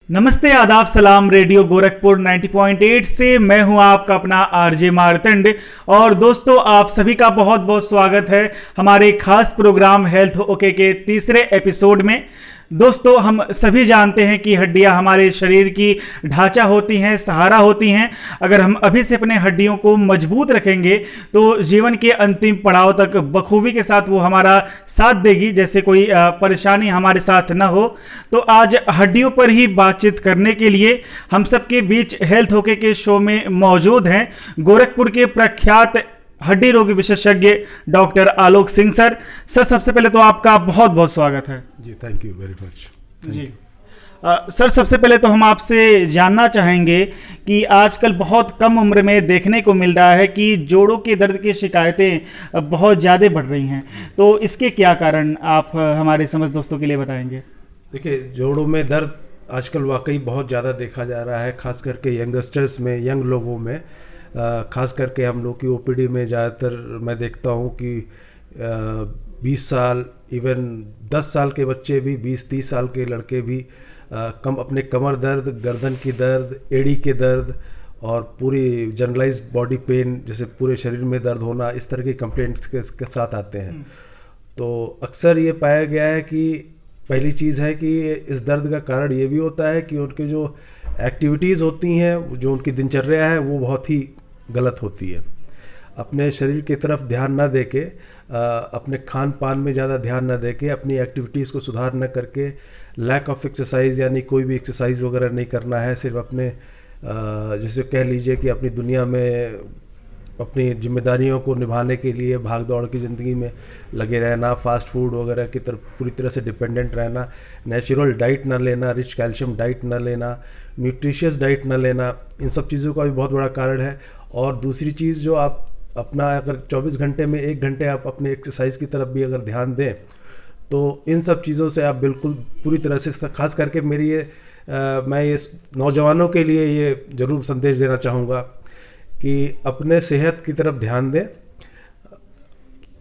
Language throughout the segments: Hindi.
नमस्ते, आदाब, सलाम। रेडियो गोरखपुर 90.8 से मैं हूं आपका अपना आरजे मार्तंड। और दोस्तों, आप सभी का बहुत बहुत स्वागत है हमारे खास प्रोग्राम हेल्थ ओके के तीसरे एपिसोड में। दोस्तों, हम सभी जानते हैं कि हड्डियां हमारे शरीर की ढांचा होती हैं, सहारा होती हैं। अगर हम अभी से अपने हड्डियों को मजबूत रखेंगे तो जीवन के अंतिम पड़ाव तक बखूबी के साथ वो हमारा साथ देगी, जैसे कोई परेशानी हमारे साथ न हो। तो आज हड्डियों पर ही बातचीत करने के लिए हम सबके बीच हेल्थ ओके के शो में मौजूद हैं गोरखपुर के प्रख्यात हड्डी रोग विशेषज्ञ डॉक्टर आलोक सिंह सर। सबसे पहले तो आपका बहुत बहुत स्वागत है जी। थैंक यू वेरी मच जी। सर, सबसे पहले तो हम आपसे जानना चाहेंगे कि आजकल बहुत कम उम्र में देखने को मिल रहा है कि जोड़ों के दर्द की शिकायतें बहुत ज़्यादा बढ़ रही हैं। तो इसके क्या कारण आप हमारे समझ दोस्तों के लिए बताएंगे? देखिए, जोड़ों में दर्द आजकल वाकई बहुत ज़्यादा देखा जा रहा है, खास करके यंगस्टर्स में, यंग लोगों में। खास करके हम लोग की ओपीडी में ज़्यादातर मैं देखता हूँ कि 20 साल, इवन 10 साल के बच्चे भी, 20-30 साल के लड़के भी अपने कमर दर्द, गर्दन की दर्द, एड़ी के दर्द और पूरी जनरलाइज्ड बॉडी पेन, जैसे पूरे शरीर में दर्द होना, इस तरह की कंप्लेंट्स के साथ आते हैं। तो अक्सर ये पाया गया है कि पहली चीज़ है कि इस दर्द का कारण ये भी होता है कि उनके जो एक्टिविटीज़ होती हैं, जो उनकी दिनचर्या है, वो बहुत ही गलत होती है। अपने शरीर की तरफ ध्यान ना दे के, अपने खान पान में ज़्यादा ना ना दे के, अपनी एक्टिविटीज़ को सुधार न करके, लैक ऑफ एक्सरसाइज यानी कोई भी एक्सरसाइज वगैरह नहीं करना है, सिर्फ अपने जैसे कह लीजिए कि अपनी दुनिया में अपनी जिम्मेदारियों को निभाने के लिए भाग दौड़ की ज़िंदगी में लगे रहना, फास्ट फूड वगैरह की तरफ पूरी तरह से डिपेंडेंट रहना, नेचुरल डाइट ना लेना, रिच कैल्शियम डाइट ना लेना, न्यूट्रिशियस डाइट ना लेना, इन सब चीज़ों का भी बहुत बड़ा कारण है। और दूसरी चीज़, जो आप अपना अगर 24 घंटे में 1 घंटे आप अपने एक्सरसाइज की तरफ भी अगर ध्यान दें, तो इन सब चीज़ों से आप बिल्कुल पूरी तरह से, खास करके मैं ये नौजवानों के लिए ये ज़रूर संदेश देना चाहूँगा कि अपने सेहत की तरफ ध्यान दें।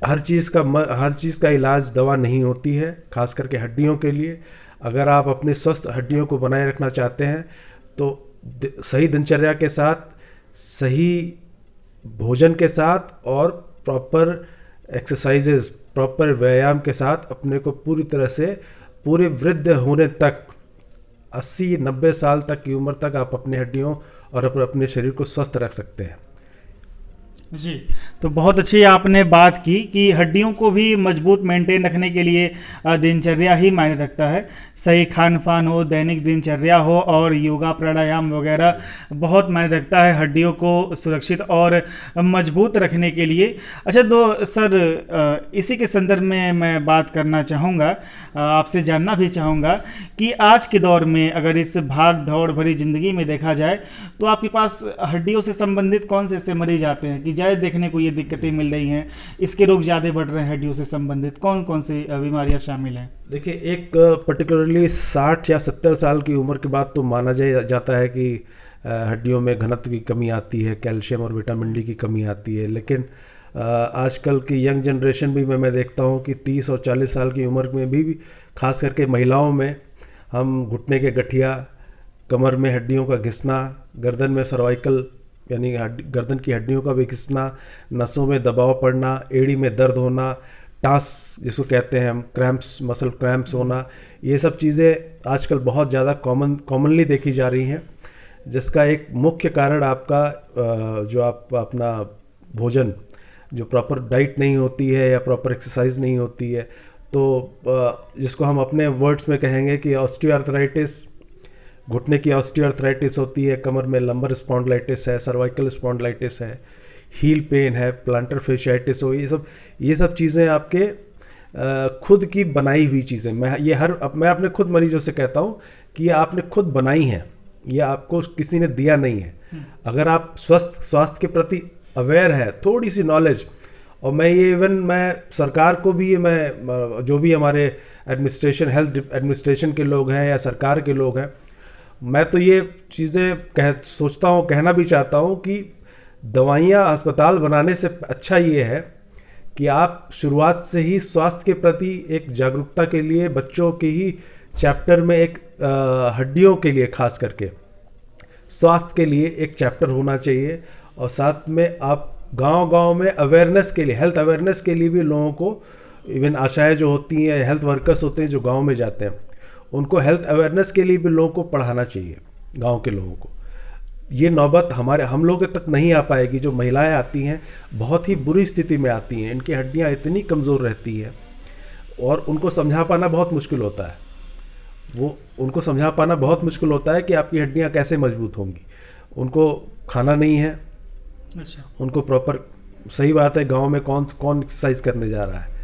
हर चीज़ का इलाज दवा नहीं होती है, खास करके हड्डियों के लिए। अगर आप अपने स्वस्थ हड्डियों को बनाए रखना चाहते हैं तो सही दिनचर्या के साथ, सही भोजन के साथ और प्रॉपर एक्सरसाइजेज, प्रॉपर व्यायाम के साथ अपने को पूरी तरह से पूरे वृद्ध होने तक, 80-90 साल तक की उम्र तक आप अपनी हड्डियों और अपने शरीर को स्वस्थ रख सकते हैं। जी, तो बहुत अच्छी आपने बात की कि हड्डियों को भी मजबूत मेंटेन रखने के लिए दिनचर्या ही मायने रखता है। सही खान पान हो, दैनिक दिनचर्या हो और योगा प्राणायाम वगैरह बहुत मायने रखता है हड्डियों को सुरक्षित और मजबूत रखने के लिए। अच्छा, तो सर, इसी के संदर्भ में मैं बात करना चाहूँगा, आपसे जानना भी चाहूँगा कि आज के दौर में अगर इस भाग दौड़ भरी ज़िंदगी में देखा जाए तो आपके पास हड्डियों से संबंधित कौन से ऐसे मरीज आते हैं कि ज़्यादा देखने को ये दिक्कतें मिल रही हैं, इसके रोग ज़्यादा बढ़ रहे हैं? हड्डियों से संबंधित कौन कौन सी बीमारियां शामिल हैं? देखिए, एक पर्टिकुलरली 60 या 70 साल की उम्र के बाद तो माना जाता है कि हड्डियों में घनत्व की कमी आती है, कैल्शियम और विटामिन डी की कमी आती है। लेकिन आजकल की यंग जनरेशन भी मैं देखता हूँ कि 30 और 40 साल की उम्र में भी खास करके महिलाओं में हम घुटने के गठिया, कमर में हड्डियों का घिसना, गर्दन में सर्वाइकल यानी गर्दन की हड्डियों का भी घिसना, नसों में दबाव पड़ना, एड़ी में दर्द होना, टांस जिसको कहते हैं हम, क्रैम्प्स, मसल क्रैम्प्स होना, ये सब चीज़ें आजकल बहुत ज़्यादा कॉमनली देखी जा रही हैं। जिसका एक मुख्य कारण आपका जो आप अपना भोजन, जो प्रॉपर डाइट नहीं होती है या प्रॉपर एक्सरसाइज नहीं होती है, तो जिसको हम अपने वर्ड्स में कहेंगे कि ऑस्टियोआर्थराइटिस, घुटने की ऑस्टियोआर्थराइटिस होती है, कमर में लंबर स्पॉन्डिलाइटिस है, सर्वाइकल स्पॉन्डिलाइटिस है, हील पेन है, प्लांटर फेशियाइटिस हो, ये सब चीज़ें आपके खुद की बनाई हुई चीज़ें। मैं अपने खुद मरीजों से कहता हूँ कि ये आपने खुद बनाई हैं, ये आपको किसी ने दिया नहीं है। अगर आप स्वास्थ्य के प्रति अवेयर है, थोड़ी सी नॉलेज, और मैं सरकार को भी, मैं जो भी हमारे एडमिनिस्ट्रेशन, हेल्थ एडमिनिस्ट्रेशन के लोग हैं या सरकार के लोग हैं, मैं तो ये चीज़ें सोचता हूँ, कहना भी चाहता हूँ कि दवाइयाँ अस्पताल बनाने से अच्छा ये है कि आप शुरुआत से ही स्वास्थ्य के प्रति एक जागरूकता के लिए बच्चों की ही चैप्टर में एक हड्डियों के लिए खास करके स्वास्थ्य के लिए एक चैप्टर होना चाहिए, और साथ में आप गांव-गांव में अवेयरनेस के लिए, हेल्थ अवेयरनेस के लिए भी लोगों को, इवन आशाएं जो होती हैं, हेल्थ वर्कर्स होते हैं जो गांव में जाते हैं, उनको हेल्थ अवेयरनेस के लिए भी लोगों को पढ़ाना चाहिए, गांव के लोगों को। ये नौबत हम लोगों तक नहीं आ पाएगी। जो महिलाएं आती हैं बहुत ही बुरी स्थिति में आती हैं, इनकी हड्डियां इतनी कमज़ोर रहती हैं और उनको समझा पाना बहुत मुश्किल होता है। उनको समझा पाना बहुत मुश्किल होता है कि आपकी हड्डियां कैसे मजबूत होंगी। उनको खाना नहीं है। अच्छा। उनको प्रॉपर, सही बात है, गांव में कौन एक्सरसाइज करने जा रहा है,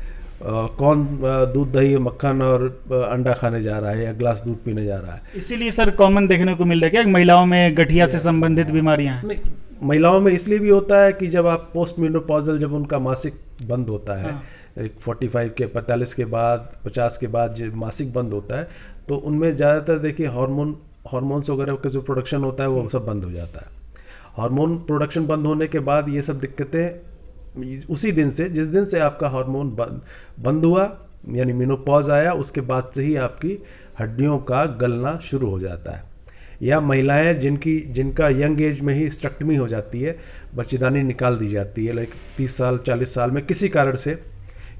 कौन दूध दही मक्खन और अंडा खाने जा रहा है या ग्लास दूध पीने जा रहा है। इसीलिए सर कॉमन देखने को मिल रहा है क्या महिलाओं में गठिया से संबंधित बीमारियां हैं? नहीं, महिलाओं में इसलिए भी होता है कि जब आप पोस्ट मेनोपॉजल, जब उनका मासिक बंद होता है, 45 के 45 के बाद 50 के बाद जब मासिक बंद होता है, तो उनमें ज़्यादातर देखिए हार्मोन्स वगैरह का जो प्रोडक्शन होता है वो सब बंद हो जाता है। हार्मोन प्रोडक्शन बंद होने के बाद ये सब दिक्कतें उसी दिन से, जिस दिन से आपका हार्मोन बंद हुआ, यानी मेनोपॉज आया, उसके बाद से ही आपकी हड्डियों का गलना शुरू हो जाता है। या महिलाएं जिनका यंग एज में ही स्टेक्टमी हो जाती है, बच्चेदानी निकाल दी जाती है, लाइक 30 साल 40 साल में किसी कारण से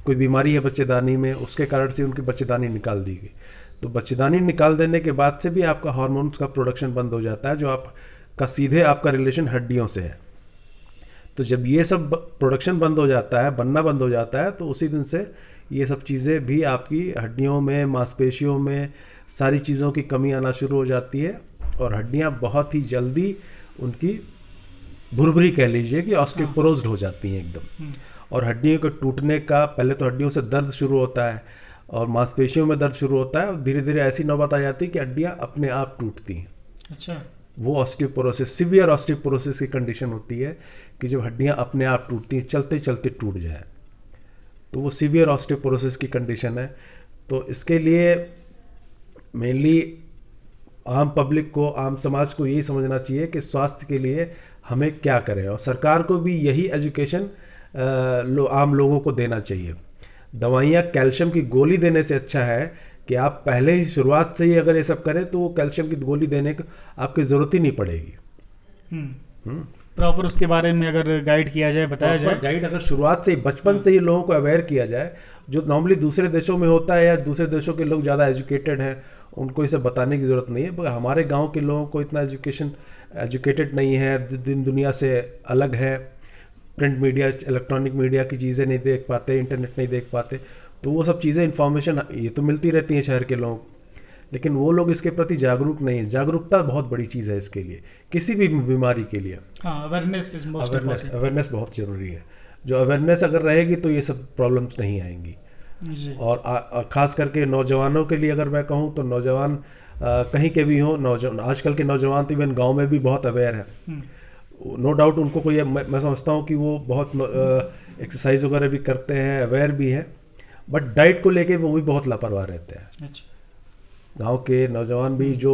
कोई बीमारी है बच्चेदानी में, उसके कारण से उनकी बच्चेदानी निकाल दी गई, तो बच्चेदानी निकाल देने के बाद से भी आपका हार्मोन्स का प्रोडक्शन बंद हो जाता है, जो आपका सीधे आपका रिलेशन हड्डियों से है। तो जब ये सब प्रोडक्शन बंद हो जाता है, बनना बंद हो जाता है, तो उसी दिन से ये सब चीज़ें भी आपकी हड्डियों में, मांसपेशियों में, सारी चीज़ों की कमी आना शुरू हो जाती है, और हड्डियां बहुत ही जल्दी उनकी भुरभुरी कह लीजिए कि ऑस्टियोपोरोज्ड हो जाती हैं एकदम। और हड्डियों के टूटने का, पहले तो हड्डियों से दर्द शुरू होता है और मांसपेशियों में दर्द शुरू होता है, और धीरे धीरे ऐसी नौबत आ जाती है कि हड्डियां अपने आप टूटती हैं। अच्छा। वो ऑस्टियोपोरोसिस, सीवियर ऑस्टियोपोरोसिस की कंडीशन होती है कि जब हड्डियां अपने आप टूटती हैं, चलते चलते टूट जाए, तो वो सीवियर ऑस्टियोपोरोसिस की कंडीशन है। तो इसके लिए मेनली आम पब्लिक को, आम समाज को यही समझना चाहिए कि स्वास्थ्य के लिए हमें क्या करें, और सरकार को भी यही एजुकेशन आम लोगों को देना चाहिए। दवाइयाँ, कैल्शियम की गोली देने से अच्छा है कि आप पहले ही शुरुआत से ही अगर ये सब करें, तो वो कैल्शियम की गोली देने की आपकी ज़रूरत ही नहीं पड़ेगी। प्रॉपर उसके बारे में अगर गाइड किया जाए, बताया जाए, गाइड अगर शुरुआत से ही, बचपन से ही लोगों को अवेयर किया जाए, जो नॉर्मली दूसरे देशों में होता है, या दूसरे देशों के लोग ज़्यादा एजुकेटेड हैं, उनको इसे बताने की ज़रूरत नहीं है। पर हमारे गांव के लोगों को इतना एजुकेटेड नहीं है, दिन दुनिया से अलग है, प्रिंट मीडिया, इलेक्ट्रॉनिक मीडिया की चीज़ें नहीं देख पाते, इंटरनेट नहीं देख पाते, तो वो सब चीज़ें, इन्फॉर्मेशन ये तो मिलती रहती हैं शहर के लोगों को, लेकिन वो लोग इसके प्रति जागरूक नहीं है। जागरूकता बहुत बड़ी चीज़ है इसके लिए, किसी भी बीमारी के लिए। अवेयरनेस बहुत ज़रूरी है। जो अवेयरनेस अगर रहेगी तो ये सब प्रॉब्लम्स नहीं आएंगी। और ख़ास करके नौजवानों के लिए अगर मैं कहूँ, तो नौजवान कहीं के भी हों, नौजवान, आजकल के नौजवान तो इवन गाँव में भी बहुत अवेयर है। नो डाउट उनको कोई, मैं समझता हूँ कि वो बहुत एक्सरसाइज वगैरह भी करते हैं, अवेयर भी हैं, बट डाइट को लेके वो भी बहुत लापरवाह रहते हैं। गांव के नौजवान भी जो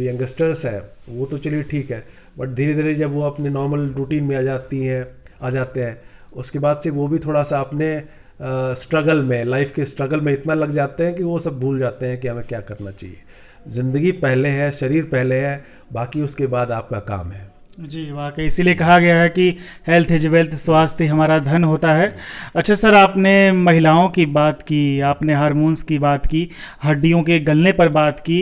यंगस्टर्स हैं, वो तो चलिए ठीक है, बट धीरे धीरे जब वो अपने नॉर्मल रूटीन में आ जाते हैं, उसके बाद से वो भी थोड़ा सा अपने स्ट्रगल में, लाइफ के स्ट्रगल में इतना लग जाते हैं कि वो सब भूल जाते हैं कि हमें क्या करना चाहिए। ज़िंदगी पहले है, शरीर पहले है, बाकी उसके बाद आपका काम है। जी वाकई, इसीलिए कहा गया है कि हेल्थ इज वेल्थ, स्वास्थ्य हमारा धन होता है। अच्छा सर, आपने महिलाओं की बात की, आपने हार्मोन्स की बात की, हड्डियों के गलने पर बात की,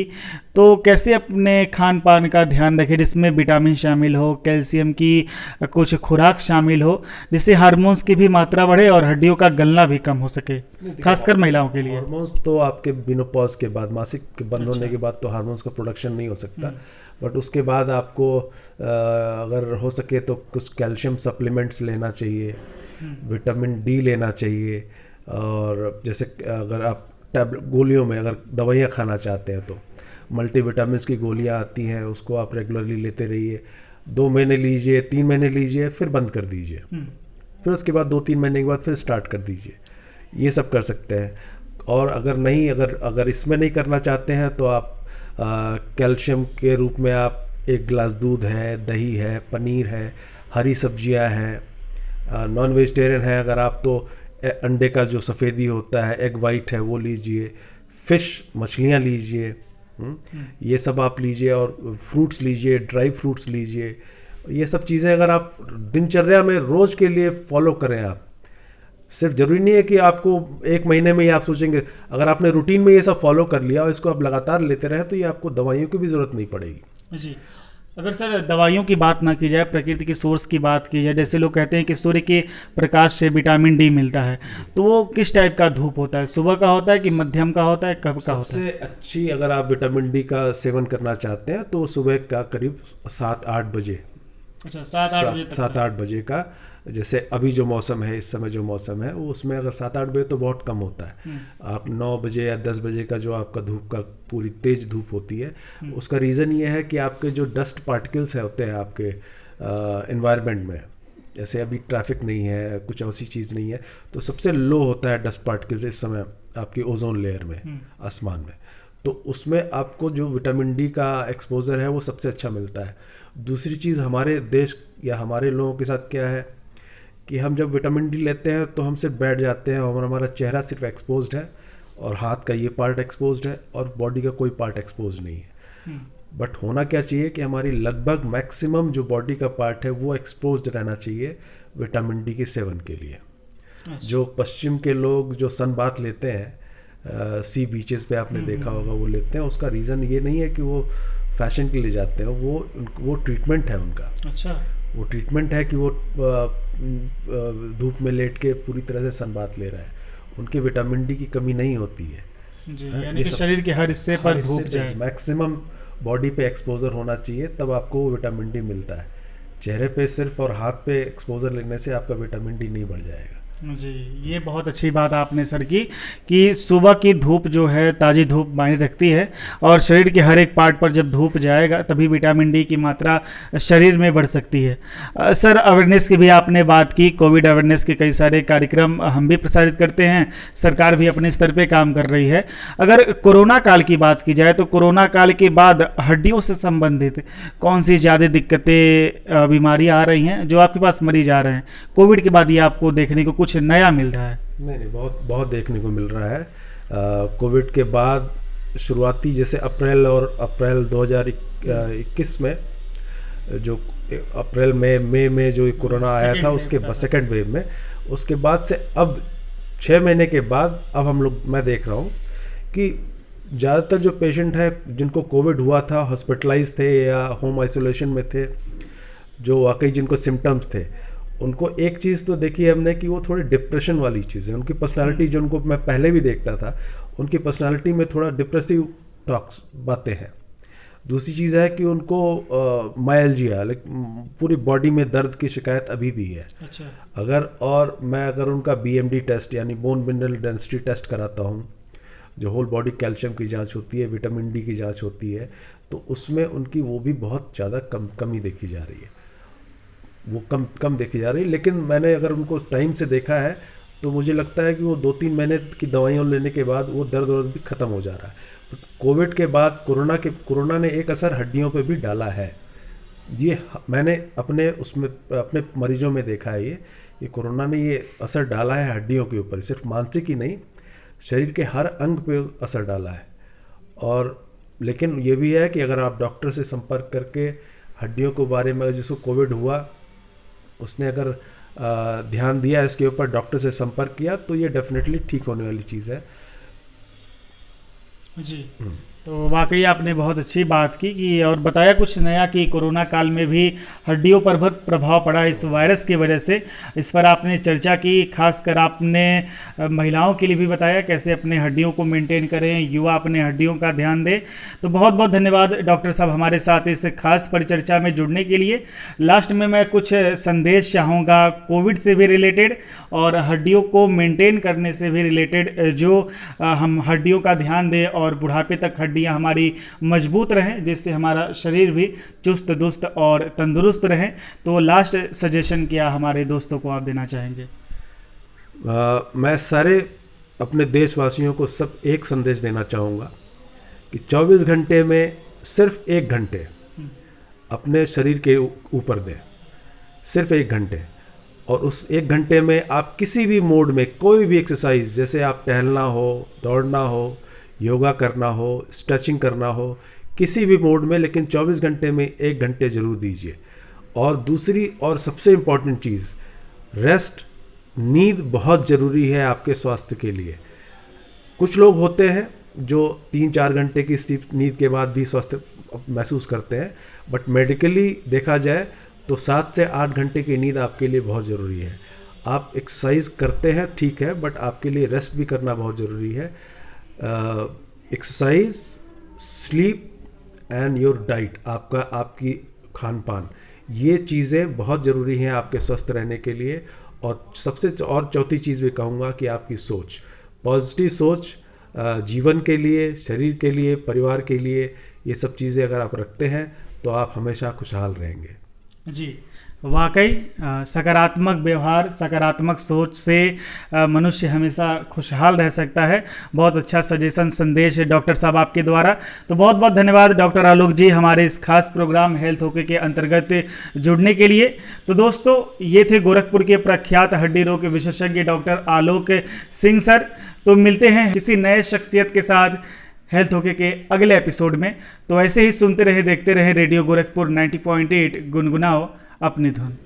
तो कैसे अपने खान पान का ध्यान रखें जिसमें विटामिन शामिल हो, कैल्शियम की कुछ खुराक शामिल हो, जिससे हार्मोन्स की भी मात्रा बढ़े और हड्डियों का गलना भी कम हो सके, खासकर महिलाओं के लिए? हार्मोन्स तो आपके मेनोपॉज के बाद, मासिक के बंद होने के बाद तो हार्मोन्स का प्रोडक्शन नहीं हो सकता, बट उसके बाद आपको अगर हो सके तो कुछ कैल्शियम सप्लीमेंट्स लेना चाहिए, विटामिन डी लेना चाहिए, और जैसे अगर आप गोलियों में अगर दवाइयाँ खाना चाहते हैं तो मल्टीविटामिन्स की गोलियाँ आती हैं, उसको आप रेगुलरली लेते रहिए। 2 महीने लीजिए, 3 महीने लीजिए, फिर बंद कर दीजिए, फिर उसके बाद 2-3 महीने के बाद फिर स्टार्ट कर दीजिए। ये सब कर सकते हैं। और अगर इसमें नहीं करना चाहते हैं तो आप कैल्शियम के रूप में आप 1 गिलास दूध है, दही है, पनीर है, हरी सब्जियां हैं, नॉन वेजिटेरियन है अगर आप, तो अंडे का जो सफ़ेदी होता है, एग वाइट है, वो लीजिए। फिश, मछलियाँ लीजिए, ये सब आप लीजिए, और फ्रूट्स लीजिए, ड्राई फ्रूट्स लीजिए। ये सब चीज़ें अगर आप दिनचर्या में रोज़ के लिए फॉलो करें, आप सिर्फ ज़रूरी नहीं है कि आपको एक महीने में ही आप सोचेंगे, अगर आपने रूटीन में ये सब फॉलो कर लिया और इसको आप लगातार लेते रहें तो ये आपको दवाइयों की भी ज़रूरत नहीं पड़ेगी। जी। अगर सर दवाइयों की बात ना की जाए, प्रकृति के सोर्स की बात की जाए, जैसे लोग कहते हैं कि सूर्य के प्रकाश से विटामिन डी मिलता है, तो वो किस टाइप का धूप होता है? सुबह का होता है कि मध्यम का होता है, कब का होता है? सबसे अच्छी अगर आप विटामिन डी का सेवन करना चाहते हैं तो सुबह का करीब 7-8 बजे। अच्छा, 7-8 बजे तक? 7-8 बजे का, जैसे अभी जो मौसम है, इस समय जो मौसम है वो, उसमें अगर 7-8 बजे तो बहुत कम होता है। आप 9 बजे या 10 बजे का जो आपका धूप का पूरी तेज धूप होती है, उसका रीज़न ये है कि आपके जो डस्ट पार्टिकल्स होते हैं आपके एनवायरनमेंट में, जैसे अभी ट्रैफिक नहीं है, कुछ ऐसी चीज़ नहीं है, तो सबसे लो होता है डस्ट पार्टिकल्स इस समय आपकी ओजोन लेयर में, आसमान में। तो उसमें आपको जो विटामिन डी का एक्सपोजर है वो सबसे अच्छा मिलता है। दूसरी चीज़, हमारे देश या हमारे लोगों के साथ क्या है कि हम जब विटामिन डी लेते हैं तो हम सिर्फ बैठ जाते हैं और हमारा चेहरा सिर्फ एक्सपोज्ड है और हाथ का ये पार्ट एक्सपोज्ड है और बॉडी का कोई पार्ट एक्सपोज नहीं है। बट होना क्या चाहिए कि हमारी लगभग मैक्सिमम जो बॉडी का पार्ट है वो एक्सपोज्ड रहना चाहिए विटामिन डी के सेवन के लिए। जो पश्चिम के लोग जो सन बाथ लेते हैं, सी बीचेस पे आपने देखा होगा वो लेते हैं, उसका रीज़न ये नहीं है कि वो फैशन के लिए जाते हैं, वो ट्रीटमेंट है उनका। अच्छा, वो ट्रीटमेंट है कि वो धूप में लेट के पूरी तरह से सन बाथ ले रहा है, उनके विटामिन डी की कमी नहीं होती है। जी, यानी कि शरीर के हर हिस्से पर धूप जाए, मैक्सिमम बॉडी पे एक्सपोजर होना चाहिए, तब आपको विटामिन डी मिलता है। चेहरे पे सिर्फ और हाथ पे एक्सपोजर लेने से आपका विटामिन डी नहीं बढ़ जाएगा। जी, ये बहुत अच्छी बात आपने सर की कि सुबह की धूप जो है, ताज़ी धूप मायने रखती है और शरीर के हर एक पार्ट पर जब धूप जाएगा तभी विटामिन डी की मात्रा शरीर में बढ़ सकती है। सर, अवेयरनेस की भी आपने बात की, कोविड अवेयरनेस के कई सारे कार्यक्रम हम भी प्रसारित करते हैं, सरकार भी अपने स्तर पे काम कर रही है। अगर कोरोना काल की बात की जाए तो कोरोना काल के बाद हड्डियों से संबंधित कौन सी ज़्यादा दिक्कतें, बीमारियाँ आ रही हैं जो आपके पास मरीज आ रहे हैं? कोविड के बाद ये आपको देखने को कुछ नया मिल रहा है? नहीं, बहुत देखने को मिल रहा है। कोविड के बाद शुरुआती जैसे अप्रैल 2021 में, जो अप्रैल मई में जो कोरोना आया था, उसके बाद सेकेंड वेव में, उसके बाद से अब 6 महीने के बाद अब मैं देख रहा हूँ कि ज़्यादातर जो पेशेंट हैं जिनको कोविड हुआ था, हॉस्पिटलाइज थे या होम आइसोलेशन में थे, जो वाकई जिनको सिम्टम्स थे, उनको एक चीज़ तो देखी है हमने कि वो थोड़ी डिप्रेशन वाली चीज़ है। उनकी पर्सनालिटी, जो उनको मैं पहले भी देखता था, उनकी पर्सनालिटी में थोड़ा डिप्रेसिव टॉक्स बातें हैं। दूसरी चीज़ है कि उनको मायल्जिया, पूरी बॉडी में दर्द की शिकायत अभी भी है। अच्छा। अगर उनका BMD टेस्ट यानी बोन मिनरल डेंसिटी टेस्ट कराता हूँ, जो होल बॉडी कैल्शियम की जांच होती है, विटामिन डी की जांच होती है, तो उसमें उनकी वो भी बहुत ज़्यादा कमी देखी जा रही है, वो कम देखी जा रही है। लेकिन मैंने अगर उनको टाइम से देखा है तो मुझे लगता है कि वो 2-3 महीने की दवाइयाँ लेने के बाद वो दर्द भी ख़त्म हो जा रहा है। कोविड के बाद कोरोना ने एक असर हड्डियों पे भी डाला है। ये मैंने अपने मरीजों में देखा है ये कोरोना ने ये असर डाला है हड्डियों के ऊपर, सिर्फ मानसिक ही नहीं, शरीर के हर अंग पे असर डाला है। और लेकिन ये भी है कि अगर आप डॉक्टर से संपर्क करके हड्डियों के बारे में, जिसको कोविड हुआ उसने अगर ध्यान दिया इसके ऊपर, डॉक्टर से संपर्क किया, तो ये डेफिनेटली ठीक होने वाली चीज़ है। जी, तो वाकई आपने बहुत अच्छी बात की और बताया कुछ नया कि कोरोना काल में भी हड्डियों पर बहुत प्रभाव पड़ा इस वायरस की वजह से। इस पर आपने चर्चा की, खासकर आपने महिलाओं के लिए भी बताया कैसे अपने हड्डियों को मेंटेन करें, युवा अपने हड्डियों का ध्यान दें। तो बहुत बहुत धन्यवाद डॉक्टर साहब हमारे साथ इस खास परिचर्चा में जुड़ने के लिए। लास्ट में मैं कुछ संदेश चाहूँगा कोविड से भी रिलेटेड और हड्डियों को मेंटेन करने से भी रिलेटेड, जो हम हड्डियों का ध्यान दें और बुढ़ापे तक हड्डियाँ हमारी मजबूत रहें, जिससे हमारा शरीर भी चुस्त दुरुस्त और तंदुरुस्त रहें। तो लास्ट सजेशन क्या हमारे दोस्तों को आप देना चाहेंगे? मैं सारे अपने देशवासियों को सब एक संदेश देना चाहूँगा कि 24 घंटे में सिर्फ 1 घंटे अपने शरीर के ऊपर दें, सिर्फ 1 घंटे। और उस 1 घंटे में आप किसी भी मोड में कोई भी एक्सरसाइज, जैसे आप टहलना हो, दौड़ना हो, योगा करना हो, स्ट्रेचिंग करना हो, किसी भी मोड में, लेकिन 24 घंटे में 1 घंटे ज़रूर दीजिए। और दूसरी और सबसे इम्पॉर्टेंट चीज़, रेस्ट, नींद बहुत ज़रूरी है आपके स्वास्थ्य के लिए। कुछ लोग होते हैं जो 3-4 घंटे की नींद के बाद भी स्वस्थ महसूस करते हैं, बट मेडिकली देखा जाए तो 7 से 8 घंटे की नींद आपके लिए बहुत ज़रूरी है। आप एक्सरसाइज करते हैं ठीक है, बट आपके लिए रेस्ट भी करना बहुत ज़रूरी है। Exercise, sleep and your diet, आपकी खान पान, ये चीज़ें बहुत ज़रूरी हैं आपके स्वस्थ रहने के लिए। और सबसे और चौथी चीज़ भी कहूँगा कि आपकी सोच, पॉजिटिव सोच, जीवन के लिए, शरीर के लिए, परिवार के लिए, ये सब चीज़ें अगर आप रखते हैं तो आप हमेशा खुशहाल रहेंगे। जी, वाकई सकारात्मक व्यवहार, सकारात्मक सोच से मनुष्य हमेशा खुशहाल रह सकता है। बहुत अच्छा सजेशन, संदेश डॉक्टर साहब आपके द्वारा। तो बहुत बहुत धन्यवाद डॉक्टर आलोक जी हमारे इस खास प्रोग्राम हेल्थ ओके के अंतर्गत जुड़ने के लिए। तो दोस्तों, ये थे गोरखपुर के प्रख्यात हड्डी रोग के विशेषज्ञ डॉक्टर आलोक सिंह सर। तो मिलते हैं किसी नए शख्सियत के साथ हेल्थ ओके के अगले एपिसोड में। तो ऐसे ही सुनते रहे, देखते रहे रेडियो गोरखपुर 90.8, गुनगुनाओ अपनी धुन।